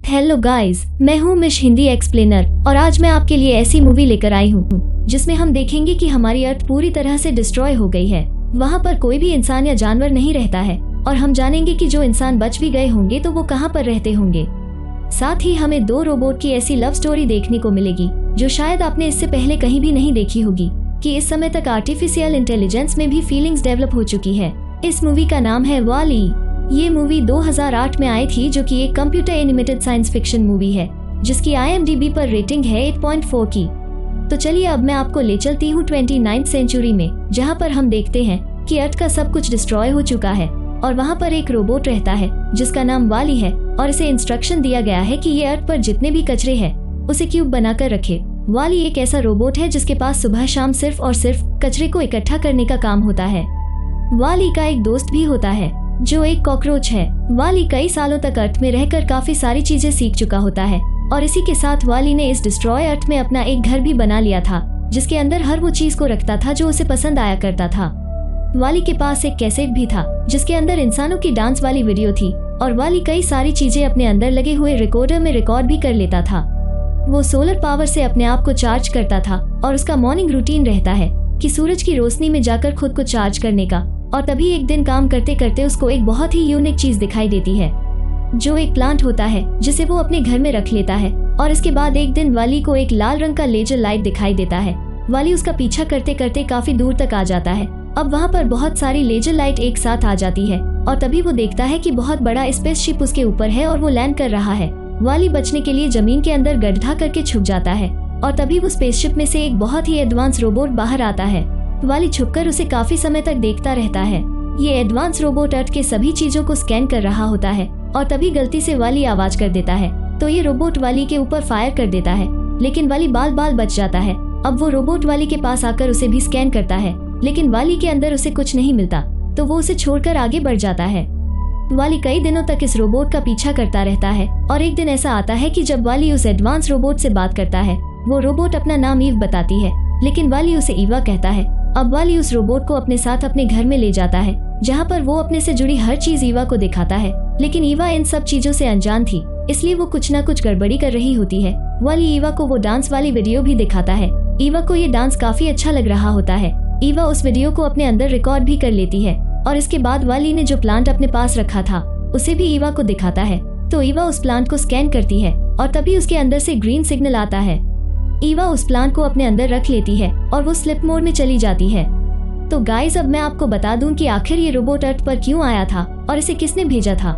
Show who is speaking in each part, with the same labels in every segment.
Speaker 1: Hello guys, मैं हूँ मिश Hindi explainer और आज मैं आपके लिए ऐसी मूवी लेकर आई हूँ जिसमें हम देखेंगे कि हमारी अर्थ पूरी तरह से डिस्ट्रॉय हो गई है। वहाँ पर कोई भी इंसान या जानवर नहीं रहता है और हम जानेंगे कि जो इंसान बच भी गए होंगे तो वो कहाँ पर रहते होंगे। साथ ही हमें 2 रोबोट की ऐसी लव स्टोरी देखने को मिलेगी जो शायद आपने इससे पहले कहीं भी नहीं देखी होगी कि इस समय तक आर्टिफिशियल इंटेलिजेंस में भी फीलिंग्स डेवलप हो चुकी है। इस मूवी का नाम है वाली। ये मूवी 2008 में आई थी जो कि एक computer animated science fiction movie है जिसकी IMDb पर रेटिंग है 8.4 की। तो चलिए अब मैं आपको ले चलती हूँ 29th सेंचुरी में, जहाँ पर हम देखते हैं कि अर्थ का सब कुछ डिस्ट्रॉय हो चुका है और वहाँ पर एक रोबोट रहता है जिसका नाम वाली है और इसे इंस्ट्रक्शन दिया गया है कि ये अर्थ पर जितने भी कचरे हैं उसे क्यूब बनाकर रखे। वाली एक ऐसा रोबोट है जिसके पास सुबह शाम सिर्फ और सिर्फ कचरे को इकट्ठा करने का काम होता है। वाली का एक दोस्त भी होता है जो एक कॉकरोच है। वाली कई सालों तक अर्थ में रहकर काफी सारी चीजें सीख चुका होता है और इसी के साथ वाली ने इस डिस्ट्रॉय अर्थ में अपना एक घर भी बना लिया था जिसके अंदर हर वो चीज को रखता था जो उसे पसंद आया करता था। वाली के पास एक कैसेट भी था जिसके अंदर इंसानों की डांस वाली वीडियो थी और वाली कई सारी चीजें अपने अंदर लगे हुए रिकॉर्डर में रिकॉर्ड भी कर लेता था। वो सोलर पावर से अपने आप को चार्ज करता था और उसका मॉर्निंग रूटीन रहता है कि सूरज की रोशनी में जाकर खुद को चार्ज करने का। और तभी एक दिन काम करते करते उसको एक बहुत ही यूनिक चीज दिखाई देती है जो एक प्लांट होता है जिसे वो अपने घर में रख लेता है। और इसके बाद एक दिन वाली को एक लाल रंग का लेजर लाइट दिखाई देता है। वाली उसका पीछा करते करते काफी दूर तक आ जाता है। अब वहाँ पर बहुत सारी लेजर लाइट एक साथ आ जाती है और तभी वो देखता है कि बहुत बड़ा स्पेसशिप उसके ऊपर है और वो लैंड कर रहा है। वाली बचने के लिए जमीन के अंदर गड्ढा करके छुप जाता है और तभी वो स्पेसशिप में से एक बहुत ही एडवांस रोबोट बाहर आता है। वाली छुपकर उसे काफी समय तक देखता रहता है। ये एडवांस रोबोट अर्थ के सभी चीजों को स्कैन कर रहा होता है और तभी गलती से वाली आवाज कर देता है तो ये रोबोट वाली के ऊपर फायर कर देता है, लेकिन वाली बाल बाल बच जाता है। अब वो रोबोट वाली के पास आकर उसे भी स्कैन करता है, लेकिन वाली के अंदर उसे कुछ नहीं मिलता तो वो उसे छोड़कर आगे बढ़ जाता है। वाली कई दिनों तक इस रोबोट का पीछा करता रहता है और एक दिन ऐसा आता है कि जब वाली उस एडवांस रोबोट से बात करता है, वो रोबोट अपना नाम ईव बताती है, लेकिन वाली उसे ईवा कहता है। अब वाली उस रोबोट को अपने साथ अपने घर में ले जाता है जहाँ पर वो अपने से जुड़ी हर चीज ईवा को दिखाता है, लेकिन ईवा इन सब चीजों से अनजान थी, इसलिए वो कुछ ना कुछ गड़बड़ी कर रही होती है। वाली ईवा को वो डांस वाली वीडियो भी दिखाता है। ईवा को ये डांस काफी अच्छा लग रहा होता है। ईवा उस वीडियो को अपने अंदर रिकॉर्ड भी कर लेती है और इसके बाद वाली ने जो प्लांट अपने पास रखा था उसे भी ईवा को दिखाता है तो ईवा उस प्लांट को स्कैन करती है और तभी उसके अंदर से ग्रीन सिग्नल आता है। ईवा उस प्लांट को अपने अंदर रख लेती है और वो स्लिप मोड में चली जाती है। तो गाइस, अब मैं आपको बता दूं कि आखिर ये रोबोट अर्थ पर क्यों आया था और इसे किसने भेजा था।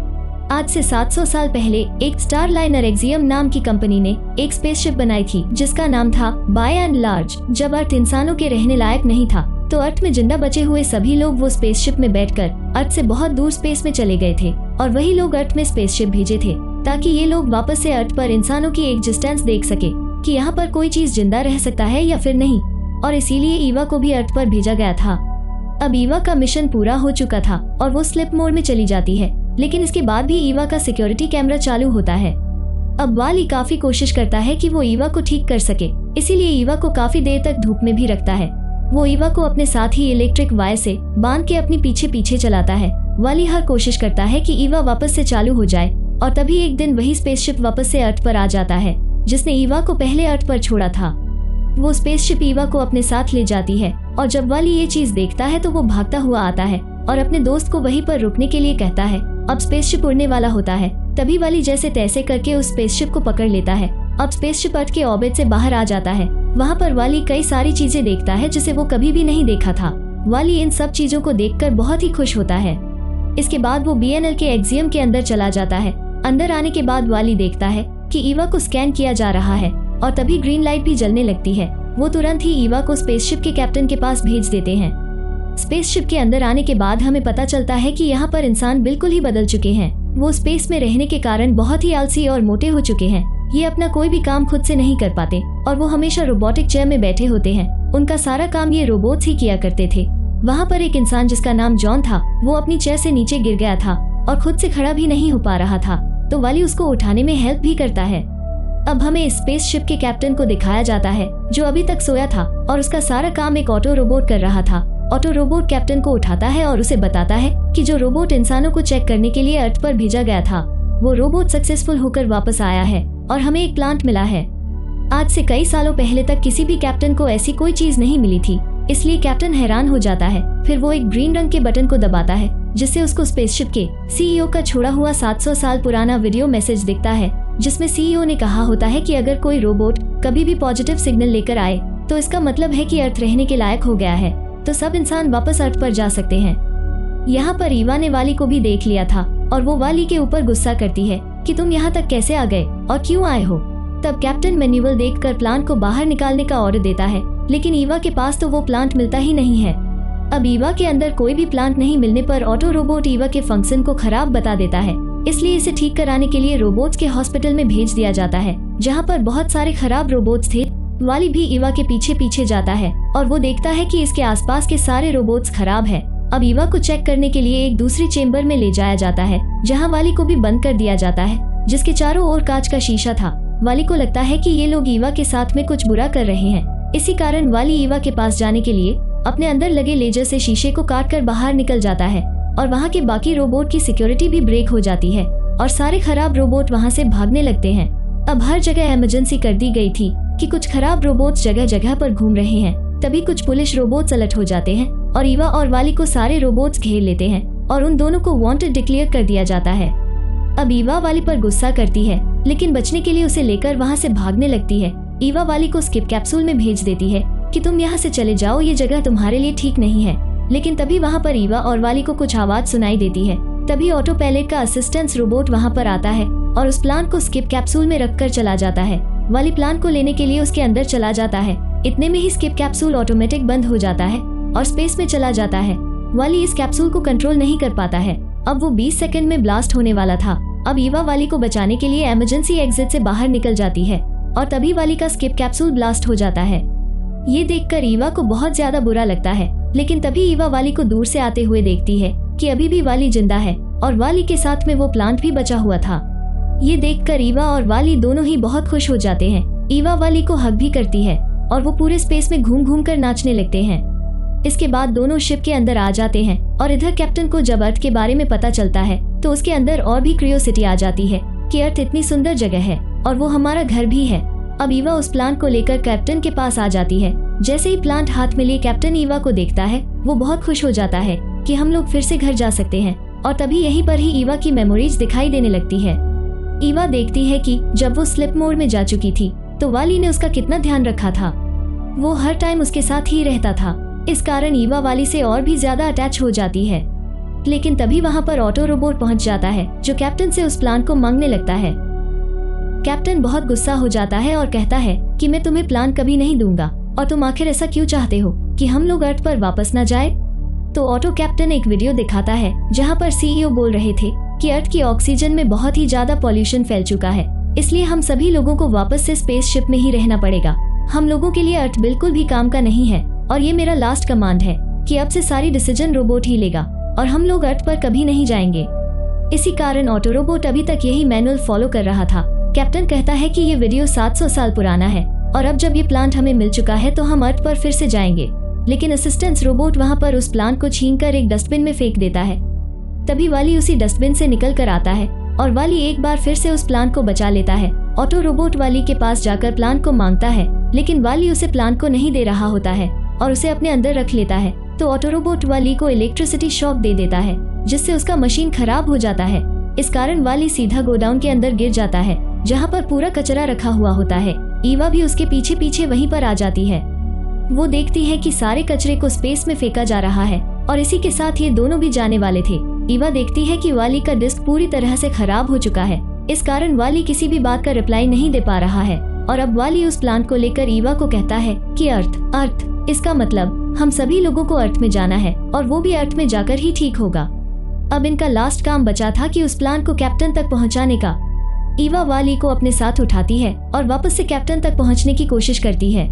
Speaker 1: आज से 700 साल पहले एक स्टारलाइनर एक्सियम नाम की कंपनी ने एक स्पेसशिप बनाई थी जिसका नाम था बाय एंड लार्ज। जब अर्थ इंसानों के रहने लायक नहीं था तो अर्थ में जिंदा बचे हुए सभी लोग वो स्पेसशिप में बैठकर अर्थ से बहुत दूर स्पेस में चले गए थे और वही लोग अर्थ में स्पेसशिप भेजे थे ताकि ये लोग वापस से अर्थ पर इंसानों की एग्जिस्टेंस देख सके कि यहाँ पर कोई चीज जिंदा रह सकता है या फिर नहीं, और इसीलिए ईवा को भी अर्थ पर भेजा गया था। अब ईवा का मिशन पूरा हो चुका था और वो स्लिप मोड में चली जाती है, लेकिन इसके बाद भी ईवा का सिक्योरिटी कैमरा चालू होता है। अब वाली काफी कोशिश करता है कि वो ईवा को ठीक कर सके, इसीलिए ईवा को काफी देर तक धूप में भी रखता है। वो ईवा को अपने साथ ही इलेक्ट्रिक वायर से बांध के अपनी पीछे पीछे चलाता है। वाली हर कोशिश करता है कि ईवा वापस से चालू हो जाए और तभी एक दिन वही स्पेसशिप वापस से अर्थ पर आ जाता है जिसने ईवा को पहले अर्थ पर छोड़ा था। वो स्पेसशिप ईवा को अपने साथ ले जाती है और जब वाली ये चीज देखता है तो वो भागता हुआ आता है और अपने दोस्त को वहीं पर रुकने के लिए कहता है। अब स्पेसशिप उड़ने वाला होता है, तभी वाली जैसे तैसे करके उस स्पेसशिप को पकड़ लेता है। अब स्पेसशिप अर्थ के ऑर्बिट से बाहर आ जाता है। वहाँ पर वाली कई सारी चीजें देखता है जिसे वो कभी भी नहीं देखा था। वाली इन सब चीजों को देखकर बहुत ही खुश होता है। इसके बाद वो BNL के एक्सियम के अंदर चला जाता है। अंदर आने के बाद वाली देखता है कि ईवा को स्कैन किया जा रहा है और तभी ग्रीन लाइट भी जलने लगती है। वो तुरंत ही ईवा को स्पेसशिप के कैप्टन के पास भेज देते हैं। स्पेसशिप के अंदर आने के बाद हमें पता चलता है कि यहाँ पर इंसान बिल्कुल ही बदल चुके हैं। वो स्पेस में रहने के कारण बहुत ही आलसी और मोटे हो चुके हैं। ये अपना कोई भी काम खुद से नहीं कर पाते और वो हमेशा रोबोटिक चेयर में बैठे होते हैं। उनका सारा काम ये रोबोट्स ही किया करते थे। वहाँ पर एक इंसान जिसका नाम जॉन था, वो अपनी चेयर से नीचे गिर गया था और खुद से खड़ा भी नहीं हो पा रहा था, तो वाली उसको उठाने में हेल्प भी करता है। अब हमें स्पेसशिप के कैप्टन को दिखाया जाता है जो अभी तक सोया था और उसका सारा काम एक ऑटो रोबोट कर रहा था। ऑटो रोबोट कैप्टन को उठाता है और उसे बताता है कि जो रोबोट इंसानों को चेक करने के लिए अर्थ पर भेजा गया था वो रोबोट सक्सेसफुल होकर वापस आया है और हमें एक प्लांट मिला है। आज से कई सालों पहले तक किसी भी कैप्टन को ऐसी कोई चीज नहीं मिली थी, इसलिए कैप्टन हैरान हो जाता है। फिर वो एक ग्रीन रंग के बटन को दबाता है, जिससे उसको स्पेसशिप के सीईओ का छोड़ा हुआ 700 साल पुराना वीडियो मैसेज दिखता है, जिसमें सीईओ ने कहा होता है कि अगर कोई रोबोट कभी भी पॉजिटिव सिग्नल लेकर आए तो इसका मतलब है कि अर्थ रहने के लायक हो गया है, तो सब इंसान वापस अर्थ पर जा सकते हैं। यहाँ पर ईवा ने वाली को भी देख लिया था और वो वाली के ऊपर गुस्सा करती है कि तुम यहाँ तक कैसे आ गए और क्यों आए हो। तब कैप्टन मैनुअल देखकर प्लांट को बाहर निकालने का ऑर्डर देता है, लेकिन ईवा के पास तो वो प्लांट मिलता ही नहीं है। अब ईवा के अंदर कोई भी प्लांट नहीं मिलने पर ऑटो रोबोट ईवा के फंक्शन को खराब बता देता है, इसलिए इसे ठीक कराने के लिए रोबोट्स के हॉस्पिटल में भेज दिया जाता है, जहाँ पर बहुत सारे खराब रोबोट्स थे। वाली भी ईवा के पीछे पीछे जाता है और वो देखता है कि इसके आसपास के सारे रोबोट्स खराब है। अब ईवा को चेक करने के लिए एक दूसरी चेम्बर में ले जाया जाता है, जहाँ वाली को भी बंद कर दिया जाता है, जिसके चारों ओर कांच का शीशा था। वाली को लगता है कि ये लोग ईवा के साथ में कुछ बुरा कर रहे हैं, इसी कारण वाली ईवा के पास जाने के लिए अपने अंदर लगे लेजर से शीशे को काटकर बाहर निकल जाता है और वहाँ के बाकी रोबोट की सिक्योरिटी भी ब्रेक हो जाती है और सारे खराब रोबोट वहाँ से भागने लगते हैं। अब हर जगह इमरजेंसी कर दी गई थी कि कुछ खराब रोबोट्स जगह जगह पर घूम रहे हैं। तभी कुछ पुलिस रोबोट्स अलर्ट हो जाते हैं और ईवा और वाली को सारे रोबोट्स घेर लेते हैं और उन दोनों को वांटेड डिक्लेयर कर दिया जाता है। अब ईवा वाली पर गुस्सा करती है, लेकिन बचने के लिए उसे लेकर वहाँ से भागने लगती है। ईवा वाली को स्किप कैप्सूल में भेज देती है कि तुम यहाँ से चले जाओ, ये जगह तुम्हारे लिए ठीक नहीं है। लेकिन तभी वहाँ पर ईवा और वाली को कुछ आवाज सुनाई देती है। तभी ऑटो पायलट का असिस्टेंस रोबोट वहाँ पर आता है और उस प्लांट को स्किप कैप्सूल में रखकर चला जाता है। वाली प्लांट को लेने के लिए उसके अंदर चला जाता है। इतने में ही स्किप कैप्सूल ऑटोमेटिक बंद हो जाता है और स्पेस में चला जाता है। वाली इस कैप्सूल को कंट्रोल नहीं कर पाता है। अब वो 20 सेकंड में ब्लास्ट होने वाला था। अब ईवा वाली को बचाने के लिए इमरजेंसी एग्जिट से बाहर निकल जाती है और तभी वाली का स्किप कैप्सूल ब्लास्ट हो जाता है। ये देखकर ईवा को बहुत ज्यादा बुरा लगता है, लेकिन तभी ईवा वाली को दूर से आते हुए देखती है कि अभी भी वाली जिंदा है और वाली के साथ में वो प्लांट भी बचा हुआ था। ये देखकर ईवा और वाली दोनों ही बहुत खुश हो जाते हैं। ईवा वाली को हग भी करती है और वो पूरे स्पेस में घूम घूम कर नाचने लगते हैं। इसके बाद दोनों शिप के अंदर आ जाते हैं और इधर कैप्टन को जब अर्थ के बारे में पता चलता है तो उसके अंदर और भी क्यूरियोसिटी आ जाती है कि अर्थ इतनी सुंदर जगह है और वो हमारा घर भी है। अब ईवा उस प्लांट को लेकर कैप्टन के पास आ जाती है। जैसे ही प्लांट हाथ में लिए कैप्टन ईवा को देखता है, वो बहुत खुश हो जाता है कि हम लोग फिर से घर जा सकते हैं। और तभी यहीं पर ही ईवा की मेमोरीज दिखाई देने लगती है। ईवा देखती है कि जब वो स्लिप मोड में जा चुकी थी तो वाली ने उसका कितना ध्यान रखा था। वो हर टाइम उसके साथ ही रहता था। इस कारण ईवा वाली से और भी ज्यादा अटैच हो जाती है। लेकिन तभी वहाँ पर ऑटो रोबोट पहुँच जाता है, जो कैप्टन से उस प्लांट को मांगने लगता है। कैप्टन बहुत गुस्सा हो जाता है और कहता है कि मैं तुम्हें प्लांट कभी नहीं दूंगा और तुम आखिर ऐसा क्यों चाहते हो कि हम लोग अर्थ पर वापस न जाए। तो ऑटो कैप्टन एक वीडियो दिखाता है जहाँ पर सीईओ बोल रहे थे कि अर्थ की ऑक्सीजन में बहुत ही ज्यादा पॉल्यूशन फैल चुका है, इसलिए हम सभी लोगों को वापस से स्पेसशिप में ही रहना पड़ेगा। हम लोगों के लिए अर्थ बिल्कुल भी काम का नहीं है और ये मेरा लास्ट कमांड है कि अब से सारी डिसीजन रोबोट ही लेगा और हम लोग अर्थ पर कभी नहीं जाएंगे। इसी कारण ऑटो रोबोट अभी तक यही मैनुअल फॉलो कर रहा था। कैप्टन कहता है कि ये वीडियो 700 साल पुराना है और अब जब ये प्लांट हमें मिल चुका है तो हम अर्थ पर फिर से जाएंगे। लेकिन असिस्टेंस रोबोट वहाँ पर उस प्लांट को छीनकर एक डस्टबिन में फेंक देता है। तभी वाली उसी डस्टबिन से निकल कर आता है और वाली एक बार फिर से उस प्लांट को बचा लेता है। ऑटो रोबोट वाली के पास जाकर प्लांट को मांगता है, लेकिन वाली उसे प्लांट को नहीं दे रहा होता है और उसे अपने अंदर रख लेता है। तो ऑटो रोबोट वाली को इलेक्ट्रिसिटी शॉक दे देता है, जिससे उसका मशीन खराब हो जाता है। इस कारण वाली सीधा गोडाउन के अंदर गिर जाता है, जहाँ पर पूरा कचरा रखा हुआ होता है। ईवा भी उसके पीछे पीछे वहीं पर आ जाती है। वो देखती है कि सारे कचरे को स्पेस में फेंका जा रहा है और इसी के साथ ये दोनों भी जाने वाले थे। ईवा देखती है कि वाली का डिस्क पूरी तरह से खराब हो चुका है। इस कारण वाली किसी भी बात का रिप्लाई नहीं दे पा रहा है और अब वाली उस प्लांट को लेकर ईवा को कहता है कि अर्थ, इसका मतलब हम सभी लोगों को अर्थ में जाना है और वो भी अर्थ में जाकर ही ठीक होगा। अब इनका लास्ट काम बचा था कि उस प्लांट को कैप्टन तक पहुंचाने का। ईवा वाली को अपने साथ उठाती है और वापस से कैप्टन तक पहुंचने की कोशिश करती है।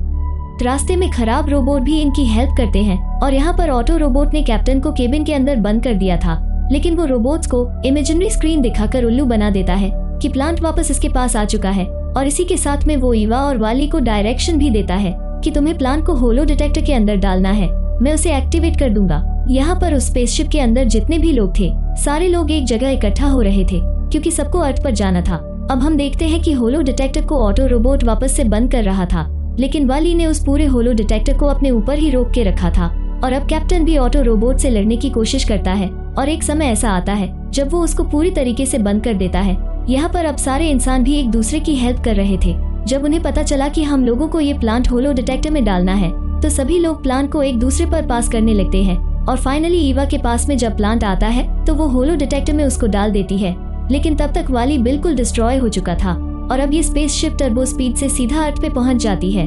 Speaker 1: रास्ते में खराब रोबोट भी इनकी हेल्प करते हैं और यहाँ पर ऑटो रोबोट ने कैप्टन को केबिन के अंदर बंद कर दिया था, लेकिन वो रोबोट्स को इमेजिनरी स्क्रीन दिखाकर उल्लू बना देता है कि प्लांट वापस इसके पास आ चुका है और इसी के साथ में वो ईवा और वाली को डायरेक्शन भी देता है कि तुम्हें प्लांट को होलो डिटेक्टर के अंदर डालना है, मैं उसे एक्टिवेट कर दूंगा। यहाँ पर उस स्पेसशिप के अंदर जितने भी लोग थे, सारे लोग एक जगह इकट्ठा हो रहे थे। क्योंकि सबको अर्थ पर जाना था। अब हम देखते हैं कि होलो डिटेक्टर को ऑटो रोबोट वापस से बंद कर रहा था, लेकिन वाली ने उस पूरे होलो डिटेक्टर को अपने ऊपर ही रोक के रखा था। और अब कैप्टन भी ऑटो रोबोट से लड़ने की कोशिश करता है और एक समय ऐसा आता है जब वो उसको पूरी तरीके से बंद कर देता है। यहाँ पर अब सारे इंसान भी एक दूसरे की हेल्प कर रहे थे। जब उन्हें पता चला कि हम लोगों को ये प्लांट होलो डिटेक्टर में डालना है, तो सभी लोग प्लांट को एक दूसरे पर पास करने लगते हैं। और फाइनली ईवा के पास में जब प्लांट आता है तो वो होलो डिटेक्टर में उसको डाल देती है, लेकिन तब तक वाली बिल्कुल डिस्ट्रॉय हो चुका था। और अब ये स्पेसशिप टर्बो स्पीड से सीधा अर्थ पे पहुंच जाती है।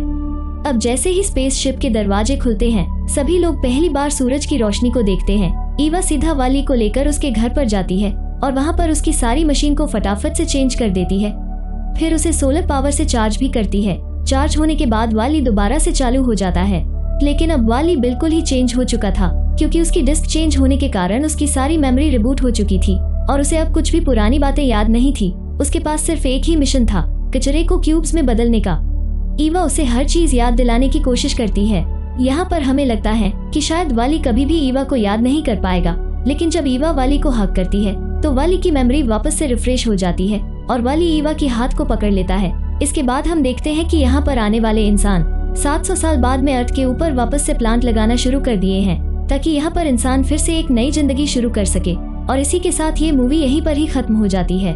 Speaker 1: अब जैसे ही स्पेसशिप के दरवाजे खुलते हैं, सभी लोग पहली बार सूरज की रोशनी को देखते हैं। ईवा सीधा वाली को लेकर उसके घर पर जाती है और वहाँ पर उसकी सारी मशीन को फटाफट से चेंज कर देती है। फिर उसे सोलर पावर से चार्ज भी करती है। चार्ज होने के बाद वाली दोबारा से चालू हो जाता है, लेकिन अब वाली बिल्कुल ही चेंज हो चुका था, क्योंकि उसकी डिस्क चेंज होने के कारण उसकी सारी मेमोरी रिबूट हो चुकी थी और उसे अब कुछ भी पुरानी बातें याद नहीं थी। उसके पास सिर्फ एक ही मिशन था, कचरे को क्यूब्स में बदलने का। ईवा उसे हर चीज याद दिलाने की कोशिश करती है। यहाँ पर हमें लगता है कि शायद वाली कभी भी ईवा को याद नहीं कर पाएगा, लेकिन जब ईवा वाली को हक करती है तो वाली की मेमोरी वापस से रिफ्रेश हो जाती है और वाली ईवा की हाथ को पकड़ लेता है। इसके बाद हम देखते हैं कि यहाँ पर आने वाले इंसान 700 साल बाद में अर्थ के ऊपर वापस से प्लांट लगाना शुरू कर दिए हैं, ताकि यहाँ पर इंसान फिर से एक नई जिंदगी शुरू कर सके। और इसी के साथ ये मूवी यहीं पर ही खत्म हो जाती है।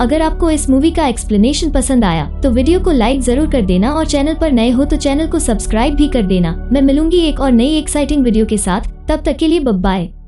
Speaker 1: अगर आपको इस मूवी का एक्सप्लेनेशन पसंद आया तो वीडियो को लाइक जरूर कर देना और चैनल पर नए हो तो चैनल को सब्सक्राइब भी कर देना। मैं मिलूंगी एक और नई एक्साइटिंग वीडियो के साथ, तब तक के लिए बाय बाय।